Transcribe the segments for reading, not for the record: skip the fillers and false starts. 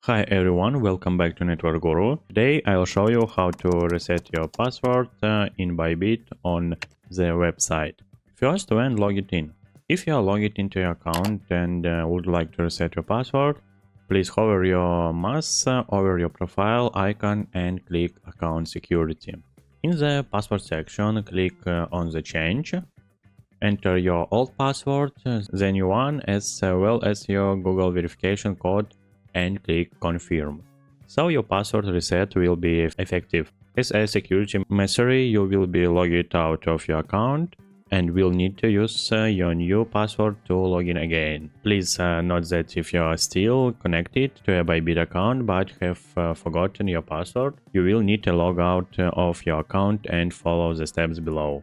Hi everyone, welcome back to Network Guru. Today I'll show you how to reset your password in Bybit on the website. First, when logged in. If you are logged into your account and would like to reset your password, please hover your mouse over your profile icon and click Account Security. In the password section, click on the Change. Enter your old password, the new one, as well as your Google verification code and click Confirm. So your password reset will be effective. As a security measure, you will be logged out of your account and will need to use your new password to log in again. Please note that if you are still connected to a Bybit account but have forgotten your password, you will need to log out of your account and follow the steps below.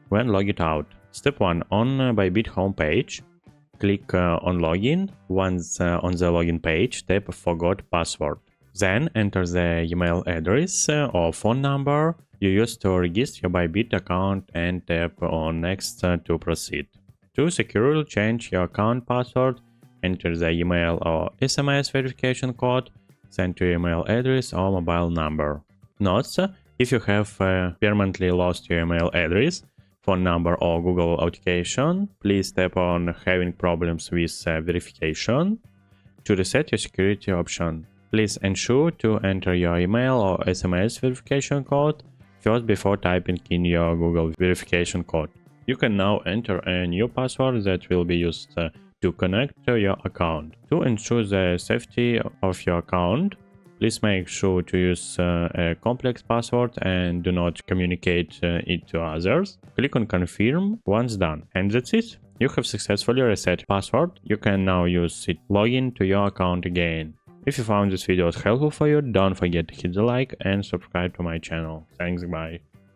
When logged out, Step 1. On Bybit homepage, click on Login. Once on the login page, tap Forgot Password. Then enter the email address or phone number you used to register your Bybit account and tap on Next to proceed. To securely change your account password, enter the email or SMS verification code sent to your email address or mobile number. Note: if you have permanently lost your email address, phone number or Google authentication, please tap on Having problems with verification. To reset your security option, please ensure to enter your email or SMS verification code first before typing in your Google verification code. You can now enter a new password that will be used to connect to your account. To ensure the safety of your account, please make sure to use a complex password and do not communicate it to others. Click on Confirm once done. And that's it. You have successfully reset your password. You can now use it to log in to your account again. If you found this video helpful for you, don't forget to hit the like and subscribe to my channel. Thanks, bye.